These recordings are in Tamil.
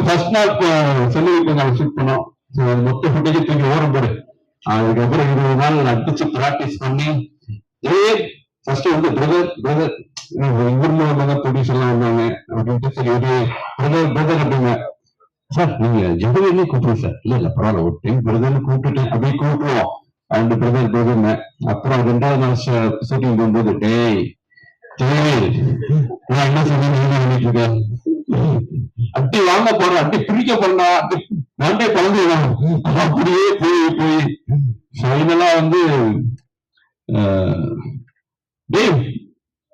ஃபர்ஸ்ட் நாள் சொல்லி நாங்கள் ஷூட் பண்ணோம். மொத்த ஃபுட்டேஜ் தூக்கி ஓரம் போடு. அதுக்கப்புறம் 20 நாள் அடிச்சு ப்ராக்டிஸ் பண்ணி ஃபர்ஸ்ட் வந்து பிரதர் ஊர்ல உள்ளவங்க ப்ரொடியூசர் எல்லாம் வந்தாங்க அப்படின்ட்டு சரி ஒரு பிரதர் அப்படிங்க சார் நீங்க ஜெகவேலே கூப்பிடுங்க சார். இல்ல பரவாயில்ல ஒரு டைம் பிரதர்னு கூப்பிட்டுட்டேன் அப்படியே கூப்பிடுவோம். அந்த பிரதர்னு அப்புறம் 2வது நாள் ஷூட்டிங் போகும்போது டேய் நான் என்ன சொல்லிட்டு இருக்கேன் அட்டி வாங்க போறேன் அட்டி பிரிக்க போறா நான்டே குழந்தைதான் அப்படியே போய் ஃபைனலா வந்து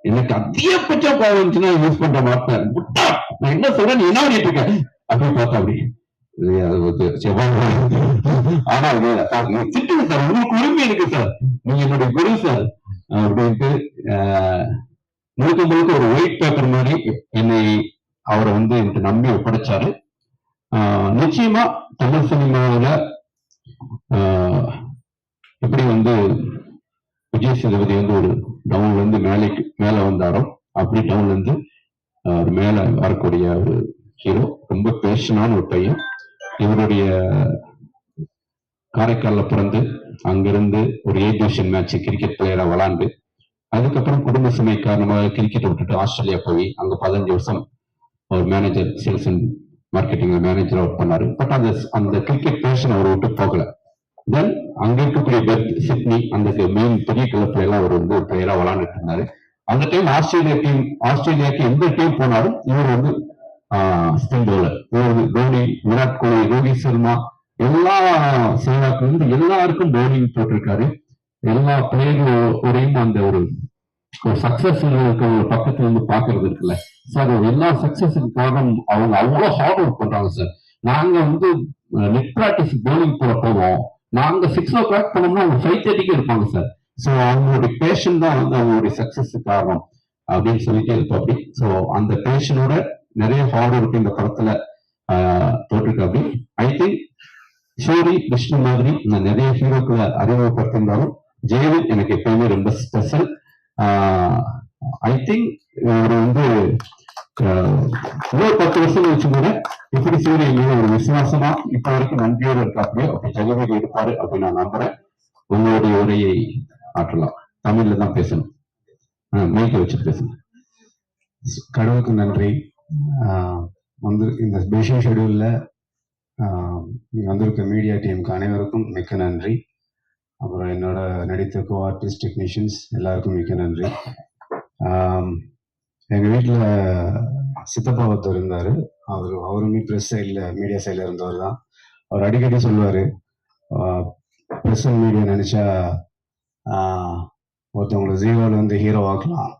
எனக்கு அதிகபட்ச கோவம் இருந்துச்சுன்னா யூஸ் பண்ற மாட்டேன். நான் என்ன சொல்றேன் நீ என்ன பண்ணிட்டு இருக்க அப்படி பார்த்தா அப்படி ஆனா திட்டுங்க சார் உங்களுக்கு உரிமை இருக்கு சார் நீங்க என்னுடைய குரு சார் அப்படின்ட்டு முழுக்க முழுக்க ஒரு ஒயிட் பேப்பர் மாதிரி என்னை அவரை வந்து எனக்கு நம்பி ஒப்படைச்சாரு. நிச்சயமா தமிழ் சினிமாவில எப்படி வந்து விஜய் சேதுபதி வந்து ஒரு டவுன்ல இருந்து மேல வந்தாரோ அப்படி டவுன்ல இருந்து மேல வரக்கூடிய ஒரு ஹீரோ. ரொம்ப பேஷனான ஒரு பையன். இவருடைய காரைக்கால்ல பிறந்து அங்கிருந்து ஒரு ஏ டிவிஷன் மேட்ச் கிரிக்கெட் பிளேயரா விளாண்டு அதுக்கப்புறம் குடும்ப சுமை காரணமாக கிரிக்கெட் விட்டுட்டு ஆஸ்திரேலியா போய் அங்க 15 வருஷம் ஒரு manager sales and marketing manager work பண்ணாரு. பட் அந்த கிரிக்கெட் பேஷன் அவர் விட்டு போகல. தென் அங்க இருக்கக்கூடிய பெர்த் சிட்னி அந்த மெயின் பெரிய கிளப்ல எல்லாம் அவர் வந்து பிளேயரா விளாண்டுட்டு இருந்தாரு. அந்த டைம் ஆஸ்திரேலியாக்கு எந்த டீம் போனாலும் இவர் வந்து ஸ்பின் பவுலர். தோனி, விராட் கோலி, ரோஹித் சர்மா எல்லா சேவாக்கு வந்து எல்லாருக்கும் பவுலிங் போட்டிருக்காரு. எல்லா பிளேயர்களையும் அந்த ஒரு சக்சஸ் பக்கத்துல இருந்து பாக்குறது இருக்குல்ல சார். எல்லா சக்சஸுக்கு காரணம் அவங்க அவ்வளவு ஹார்ட் ஒர்க் பண்றாங்க சார். நாங்க வந்து நெட் பிராக்டிஸ் பவுலிங் போட போவோம். நாங்க 6 o'clock பண்ணோம்னா அவங்க 5:30க்கு இருப்பாங்க சார். ஸோ அவங்களுடைய பேஷன் தான் வந்து அவங்களுடைய சக்சஸுக்கு காரணம் அப்படின்னு சொல்லிட்டு இருப்போம். அப்படி ஸோ அந்த பேஷனோட நிறைய ஹார்ட் ஒர்க் இந்த படத்துல போட்டிருக்கு. அப்படி ஐ திங்க் ஷோரி விஷ்ணு மாதிரி நான் நிறைய ஹீரோக்களை அறிமுகப்படுத்திருந்தாலும் ஜெயலலிதா எனக்கு எப்பவுமே ரொம்ப ஸ்பெஷல். ஐ திங்க் இவர் வந்து இன்னொரு 10 வருஷம் வச்சு கூட இப்படி சூரியன் மீது ஒரு விசுவாசமா இப்ப வரைக்கும் நன்றியோடு இருக்காப்படியோ அப்படி ஜெகவேலி இருப்பாரு அப்படின்னு நான் நம்புறேன். உங்களுடைய உரையை ஆற்றலாம். தமிழ்ல தான் பேசணும். மைக்கை வச்சு பேசணும். கடவுளுக்கு நன்றி. வந்து இந்த பிஸி ஷெடியூல்ல வந்திருக்க மீடியா டீமுக்கு அனைவருக்கும் மிக்க நன்றி. அப்புறம் என்னோட நடித்த கோ ஆர்டிஸ்ட் டெக்னீஷியன்ஸ் எல்லாருக்கும் மிக்க நன்றி. எங்கள் வீட்டில் சித்தப்பா ஒருத்தர் இருந்தார். அவருமே ப்ரெஸ் சைடில் மீடியா சைடில் இருந்தவர் தான். அவர் அடிக்கடி சொல்லுவார், ப்ரெஸ் அண்ட் மீடியா நினச்சா ஒருத்தவங்களை ஜீரோவில் வந்து ஹீரோ ஆக்கலாம்,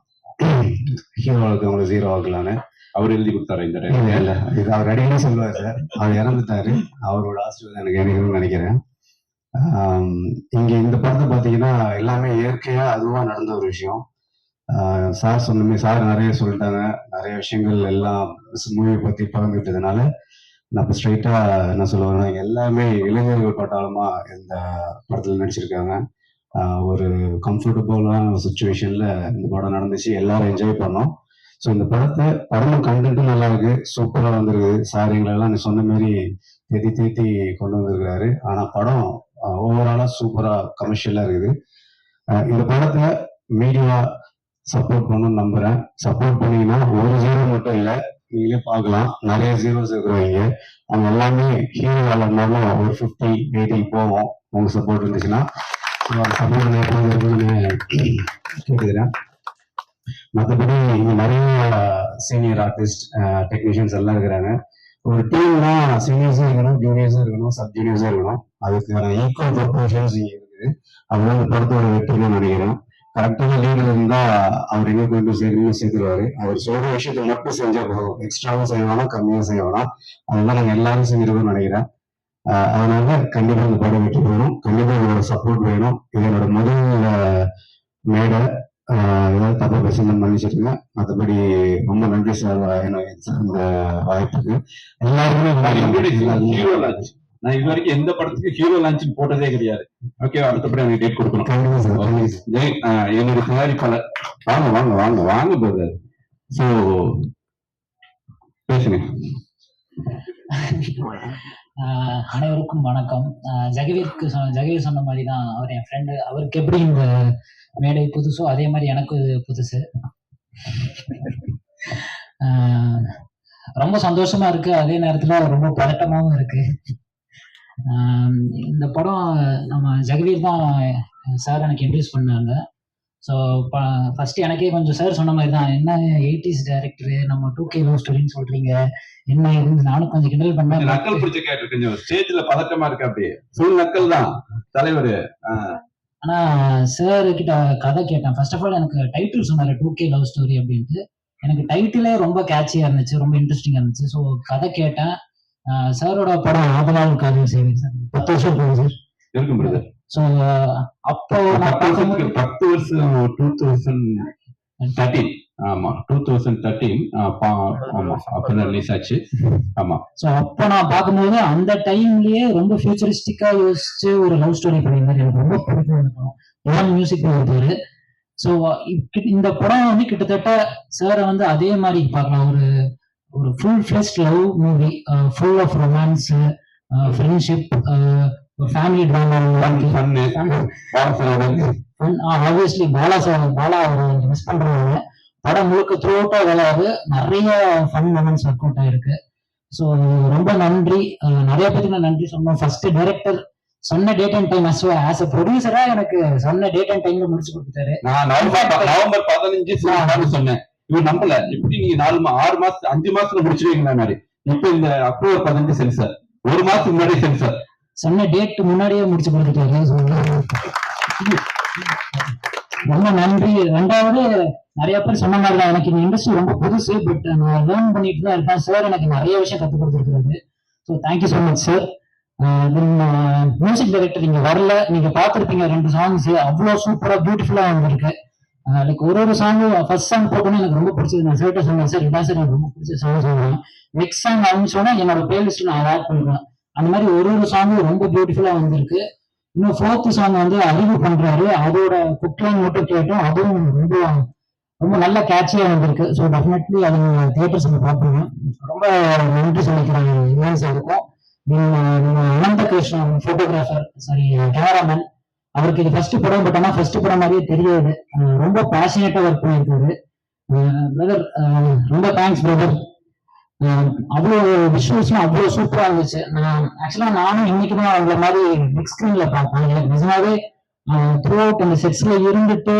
ஹீரோவில் ஒருத்தவங்களை ஜீரோ ஆக்கலான்னு அவர் எழுதி கொடுத்தாரு. இந்த இல்லை இது அவர் அடிக்கடி சொல்லுவார் சார். அவர் இறந்துட்டாரு. அவரோட ஆசிரியர் எனக்கு நினைக்கணும்னு நினைக்கிறேன். இங்கே இந்த படத்தை பார்த்தீங்கன்னா எல்லாமே இயற்கையாக அதுவாக நடந்த ஒரு விஷயம். சார் சொன்னமே சார் நிறைய சொல்லிட்டாங்க. நிறைய விஷயங்கள் எல்லாம் மூவியை பற்றி பகிர்ந்துட்டதுனால நான் இப்போ ஸ்ட்ரைட்டாக என்ன சொல்லுவேன்னா, எல்லாமே இளைஞர்கள் பட்டாளமாக இந்த படத்தில் நடிச்சிருக்காங்க. ஒரு கம்ஃபர்டபுளான ஒரு சுச்சுவேஷனில் இந்த படம் நடந்துச்சு. எல்லாரும் என்ஜாய் பண்ணோம். ஸோ இந்த படமும் கண்டென்ட்டும் நல்லா இருக்கு, சூப்பராக வந்துருக்குது. சார் எங்களெல்லாம் நீ சொன்ன மாரி தேத்தி கொண்டு வந்திருக்கிறாரு. ஆனால் படம் ஓவராலாக சூப்பராக கமர்ஷியலாக இருக்குது. இந்த படத்தை மீடியா சப்போர்ட் பண்ணணும்னு நம்புறேன். சப்போர்ட் பண்ணீங்கன்னா ஒரு ஜீரோ மட்டும் இல்லை, நீங்களே பார்க்கலாம் நிறைய ஜீரோஸ் இருக்கிறவங்க. அவங்க எல்லாமே ஹீரோ இருந்தாலும் ஒரு 50-80 போவோம். உங்க சப்போர்ட் இருந்துச்சுன்னா சப்போர்ட் கேட்டுக்கிறேன். மற்றபடி இங்க நிறைய சீனியர் ஆர்டிஸ்ட் டெக்னீஷியன்ஸ் எல்லாம் இருக்கிறாங்க. ஒரு டீம்னா சீனியர்ஸும் இருக்கணும், ஜூனியர்ஸும் இருக்கணும், சப் ஜூனியர்ஸும் இருக்கணும். அதுக்கான ஈக்குவல் ப்ரொபோர்ஷன்ஸ் இங்கே இருக்குது. அப்படின்னா இந்த படத்தோட வெற்றின்னு நினைக்கிறேன். கரெக்டான லீடர் இருந்தா அவர் எங்க கொண்டு சேர்த்துருவாரு. அவர் சொல்ற விஷயத்தை மட்டும் செஞ்சா போதும். எக்ஸ்ட்ராவும் செய்வானா கம்மியும் செய்வானா, அதெல்லாம் நாங்கள் எல்லாரும் செஞ்சிருக்கோம்னு நினைக்கிறேன். அதனால கண்டிப்பா இந்த படம் வெற்றி பெறணும். கண்டிப்பா உங்களோட சப்போர்ட் வேணும். இது என்னோட முதல் மேடை. ஏதாவது தப்பா பேசணும்னு மன்னிச்சிருங்க. மற்றபடி ரொம்ப நன்றி சார் இந்த வாய்ப்புக்கு. எல்லாருமே நான் இது வரைக்கும் எந்த படத்துக்கு ஹீரோ லான்ச் போட்டதே கிடையாது. ஓகே, அடுத்தபடி எனக்கு டேட் கொடுக்கணும். என்னோட தயாரிப்பாளர் வாங்க வாங்க வாங்க வாங்க பிரதர். ஸோ பேசுங்க. அனைவருக்கும் வணக்கம். ஜெகவீர் சொன்ன மாதிரி தான், அவர் என் ஃப்ரெண்டு. அவருக்கு எப்படி இந்த மேடை புதுசோ அதே மாதிரி எனக்கு புதுசு. ரொம்ப சந்தோஷமா இருக்கு, அதே நேரத்துல ரொம்ப பதட்டமாவும் இருக்கு. இந்த படம் நம்ம ஜெகவீர் தான் சார் எனக்கு இன்ட்ரடியூஸ் பண்ணாங்க. ஸோ ஃபர்ஸ்ட் எனக்கே கொஞ்சம் சார் சொன்ன மாதிரி தான், என்ன 80s டைரக்டரு, நம்ம 2K லவ் ஸ்டோரின்னு சொல்றீங்க, என்ன இருந்து நானும் கொஞ்சம் கிண்டல் பண்ணேன். நக்கல் பிடிச்ச கேட்டு கொஞ்சம் ஸ்டேஜ்ல பதட்டமா இருக்கு, அப்படியே ஃபுல் நக்கல் தான் தலைவர். ஆனா சார் கிட்ட கதை கேட்டேன். ஃபர்ஸ்ட் ஆஃப் ஆல் எனக்கு டைட்டில் சொன்னாரு 2K லவ் ஸ்டோரி அப்படின்ட்டு. எனக்கு டைட்டிலே ரொம்ப கேட்சியா இருந்துச்சு, ரொம்ப இன்ட்ரெஸ்டிங்கா இருந்துச்சு. ஸோ கதை கேட்டேன். சாரோட படம் ஆதலால் காதல் செய்வேன் சார் 10 வருஷம் போகுது சார் இருக்கும் பிரதர். ஸோ அப்போ 10 வருஷம் 2013. ஆமா 2013. ஆமா அப்பதான் ரிலீஸ் ஆச்சு. ஆமா. ஸோ அப்போ நான் பார்க்கும்போது அந்த டைம்லயே ரொம்ப ஃபியூச்சரிஸ்டிக்கா யோசிச்சு ஒரு லவ் ஸ்டோரி பண்ணியிருந்தாரு. எனக்கு ரொம்ப பிடிக்கும். மியூசிக் இருப்பாரு. ஸோ இந்த படம் வந்து கிட்டத்தட்ட சாரை வந்து அதே மாதிரி பார்க்கலாம். ஒரு full fleshed love movie, full of romance, friendship, family drama. Obviously Bala miss பண்றாங்க. படம் முழுக்க த்ரூ அவுட்டா விளையாது, நிறைய ஃபன் மொமெண்ட்ஸ் ஒர்க் அவுட் ஆயிருக்கு. ஸோ ரொம்ப நன்றி. நிறைய பேருக்கு நான் நன்றி சொன்னோம். ஃபர்ஸ்ட் டைரக்டர் சொன்ன date and time as a ப்ரொடியூசரா எனக்கு சொன்ன டேட் அண்ட் டைம்ல முடிச்சு கொடுத்துட்டாரு. நான் நவம்பர் 15 சொன்னேன், இவர் நம்பல. எப்படி நீங்க 6 மாசம் 5 மாசத்துல முடிச்சிருவீங்களா மாதிரி. இப்ப இந்த அக்டோபர் 15 சென்சார், 1 மாசத்துக்கு முன்னாடி சென்சார் சொன்ன டேட் முன்னாடியே முடிச்சு கொடுத்துட்டாரு. ரொம்ப நன்றி. ரெண்டாவது, நிறைய பேர் சொன்ன மாதிரி தான், எனக்கு இந்த இண்டஸ்ட்ரி ரொம்ப புதுசு, பட் நான் லேர்ன் பண்ணிட்டு தான் இருக்கேன். சார் எனக்கு நிறைய விஷயம் கற்றுக் கொடுத்துருக்காரு. So thank you so much sir. Music director நீங்க வரல, நீங்க பார்த்துருப்பீங்க 2 சாங்ஸ் அவ்வளோ சூப்பரா பியூட்டிஃபுல்லா வந்திருக்கு. லைக் ஒரு சாங்கும் ஃபர்ஸ்ட் சாங் போட்டோன்னு எனக்கு ரொம்ப பிடிச்சது. நான் சேர்ட்ட சொன்னேன், சார் இதான் சார் எனக்கு ரொம்ப பிடிச்ச சாங் சொல்றேன். நெக்ஸ்ட் சாங் ஆரம்பிச்சோன்னா என்னோட பிளேலிஸ்ட் நான் ஆட் பண்ணிடுவேன். அந்த மாதிரி ஒரு சாங்கும் ரொம்ப பியூட்டிஃபுல்லா வந்திருக்கு. இன்னும் 4th சாங் வந்து அறிவு பண்றாரு, அதோட குக்லைன் மட்டும் கேட்டோம், அதுவும் ரொம்ப ரொம்ப நல்ல கேட்சியா வந்திருக்கு. ஸோ டெஃபினெட்லி அது தியேட்டர்ஸ் பார்ப்பீங்க. ரொம்ப நன்றி சொல்லிக்கிறாங்க இவன் சாருக்கும். நம்ம அனந்த கிருஷ்ணன் போட்டோகிராஃபர், சாரி கேமராமேன், அவருக்கு இது ஃபர்ஸ்ட் படம். பட் ஆனால் ஃபர்ஸ்ட் படம் மாதிரியே தெரியாது, ரொம்ப பேஷனேட்டா ஒர்க் பண்ணியிருக்காரு. பிரதர் ரொம்ப தேங்க்ஸ் பிரதர். அவ்வளோ விஷுவல்ஸ்லாம் அவ்வளோ சூப்பரா இருந்துச்சு. நானும் இன்னைக்குதான் அவங்கள மாதிரி பிக் ஸ்கிரீன்ல பார்த்தேன். எனக்கு நிஜமாவே த்ரூ அவுட் அந்த செட்ஸ்ல இருந்துட்டு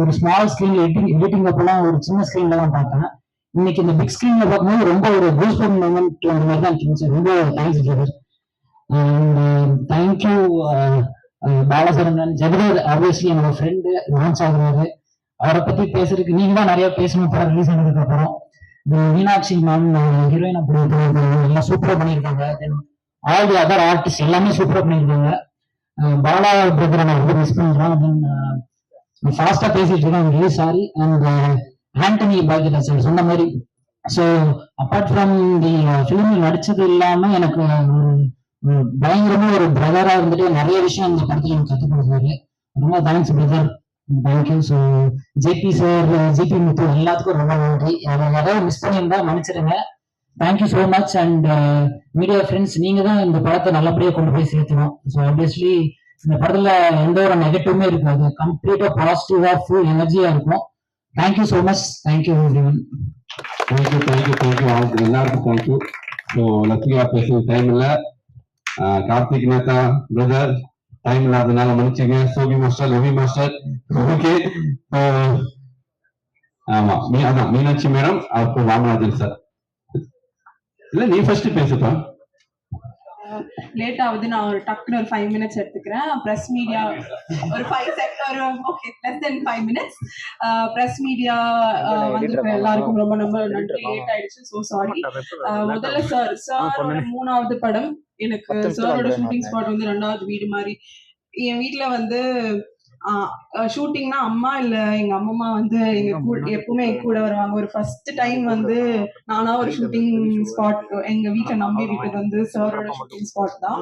ஒரு ஸ்மால் ஸ்கிரீன்ல எடிட்டிங் அப்பெல்லாம் ஒரு சின்ன ஸ்கிரீன்ல தான் பார்த்தேன். இன்னைக்கு இந்த பிக் ஸ்கிரீன்ல பார்க்கும்போது ரொம்ப ஒரு கூஸ்பம் மூமெண்ட் அந்த மாதிரி தான் இருந்துச்சு. ரொம்ப தேங்க்ஸ் பிரதர். தேங்க்யூ பாலசரங்கன். ஜெகதர் ஆப்வியஸ்லி என்னோட ஃப்ரெண்டு, லான்ச் ஆகுறாரு. அவரை பத்தி பேசுறதுக்கு நீங்க தான் நிறைய பேசணும். படம் ரிலீஸ் ஆனதுக்கு அப்புறம் மீனாட்சி மேம் ஹீரோயின் அப்படி எல்லாம் சூப்பரா பண்ணியிருக்காங்க. ஆல் தி அதர் ஆர்டிஸ்ட் எல்லாமே சூப்பரா பண்ணியிருக்காங்க. பாலா பிரதரை நான் ரொம்ப மிஸ் பண்றேன். ஃபாஸ்டா பேசிட்டு இருக்கேன், sorry. And Antony Bhagyaraj sir சொன்ன மாதிரி, so apart from the film நடிச்சது இல்லாம எனக்கு பயங்கரமா ஒரு பிரதரா இருந்துட்டு நிறைய விஷயம் இந்த படத்துல எனக்கு கற்றுக் கொடுத்தாரு. ரொம்ப thanks brother. Thank you. So JP sir, GP Muthu எல்லாத்துக்கும் ரொம்ப நன்றி. யாராவது மிஸ் பண்ணியிருந்தா மன்னிச்சிருங்க. Thank you so much. And media friends, நீங்க தான் இந்த படத்தை நல்லபடியாக கொண்டு போய் சேர்த்தணும். ஸோ ஆப்வியஸ்லி இந்த படத்துல எந்த ஒரு நெகட்டிவுமே இருக்காது, கம்ப்ளீட்டா பாசிட்டிவா ஃபுல் எனர்ஜியா இருக்கும். Thank you so much. Thank you everyone. Thank you எல்லாருக்கும் தேங்க்யூ. ஸோ லட்சுமியா பேசுறது டைம் இல்லை. கார்த்திக் நேதா பிரதர் டைம் இல்லாதனால மன்னிச்சுங்க. சோபி மாஸ்டர், ரவி மாஸ்டர், ஓகே. ஆமா அதான் மீனாட்சி மேடம், அப்புறம் ராமராஜன் சார். இல்ல நீ ஃபர்ஸ்ட் பேசுப்பா. லேட் ஆகுது, நான் ஒரு டக்குன்னு ஒரு 5 மினிட்ஸ் எடுத்துக்கிறேன். ப்ரெஸ் மீடியா ஒரு 5 second, okay less than 5 minutes. Press media வந்திருக்கிற எல்லாருக்கும் ரொம்ப ரொம்ப நன்றி. லேட் ஆயிடுச்சு, ஸோ சாரி. முதல்ல சாரோட 3வது படம். எனக்கு சாரோட ஷூட்டிங் ஸ்பாட் வந்து 2வது வீடு மாதிரி. என் வீட்டுல வந்து ஷூட்டிங்னா அம்மா இல்ல எங்க அம்மம்மா வந்து எப்பவுமே எங்க கூட வருவாங்க. ஒரு ஃபர்ஸ்ட் டைம் வந்து நானா ஒரு ஷூட்டிங் ஸ்பாட் எங்க வீட்டுல நம்பி விட்டது வந்து சாரோட ஷூட்டிங் ஸ்பாட் தான்.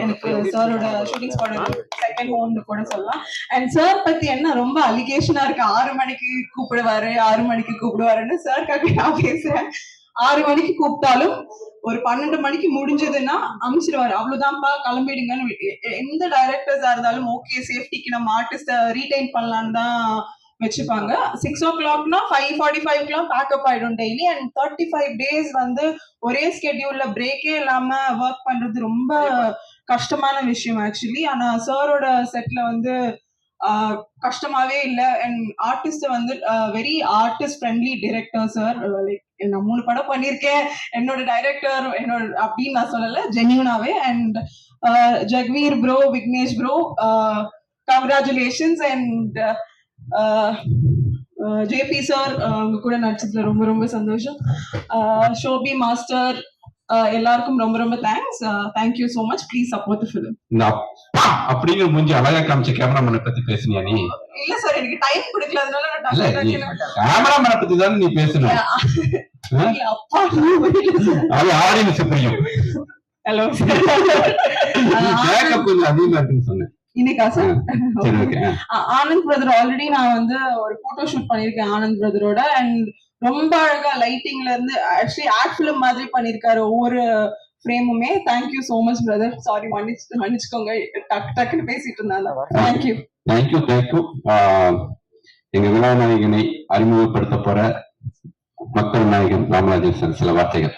எனக்கு சாரோட ஷூட்டிங் ஸ்பாட் செகண்ட் ஹோம்னு கூட சொல்லலாம். அண்ட் சார் பத்தி என்ன ரொம்ப அலிகேஷனா இருக்கு. 6 மணிக்கு கூப்பிடுவாரு, 6 மணிக்கு கூப்பிடுவாருன்னு சாருக்காக நான் பேசுறேன். 6 மணிக்கு கூப்பிட்டாலும் ஒரு 12 மணிக்கு முடிஞ்சதுன்னா அமிச்சிருவாரு, அவ்வளவுதான்ப்பா கிளம்பிடுங்கன்னு. எந்த டைரக்டர்ஸா இருந்தாலும் ஓகே சேஃப்டிக்கு நம்ம ஆர்டிஸ்ட ரீடைன் பண்ணலான்னு தான் வச்சுப்பாங்க. 6 o'clockனா 5:45 பேக்கப் ஆயிடும் டெய்லி. அண்ட் 35 days வந்து ஒரே ஸ்கெட்யூல்ல பிரேக்கே இல்லாம ஒர்க் பண்றது ரொம்ப கஷ்டமான விஷயம் ஆக்சுவலி. ஆனா சாரோட செட்ல வந்து கஷ்டமாவே இல்ல. அண்ட் ஆர்டிஸ்ட் வந்து very artist friendly director sir. Like நான் 3 படம் பண்ணியிருக்கேன், என்னோட டைரக்டர் என்னோட அப்படின்னு நான் சொல்லல, ஜென்யூனாவே. And Jagveer bro, Vignesh bro, congratulations. And JP sir அவங்க கூட நடிச்சதுல ரொம்ப ரொம்ப சந்தோஷம். ஷோபி மாஸ்டர் எல்லாருக்கும் ரொம்ப ரொம்ப thanks. Thank you so much. Please support the film. இந்த அப்பா அப்படிங்கிற மூஞ்சி அழகா காமிச்ச கேமராமேனை பத்தி பேசுனியா நீ? இல்ல சார், எனக்கு டைம் கொடுக்கல, அதனால நான் இல்ல, டக்கு நீ டக்குன்னு கேமராமேனை பத்தி தானே நீ பேசணும். இல்ல, அப்பா அது ஆடியன்ஸ் புரியும். ஹலோ கேட்க கொஞ்சம் அதிகமா இருக்குன்னு சொன்னேன். இன்னைக்கா சார்? சரி, ஓகே. ஆனந்த் பிரதர் ஆல்ரெடி நான் வந்து ஒரு போட்டோ ஷூட் பண்ணிருக்கேன் ஆனந்த் பிரதரோட. அண்ட் ரொம்ப அழகா லைட்டிங்ல இருந்து ஆக்சுவலி ஆட் ஃபிலிம் மாதிரி பண்ணிருக்காரு ஒவ்வொரு ஃப்ரேமுமே. Thank you so much brother. Sorry, மன்னிச்சுக்கோங்க, டக்குன்னு பேசிட்டு இருந்தாங்க. தேங்க்யூ. தேங்க்யூ. எங்க விழாநாயகனை அறிமுகப்படுத்த போற மக்கள் நாயகன் ராமராஜன் சார் சில வார்த்தைகள்.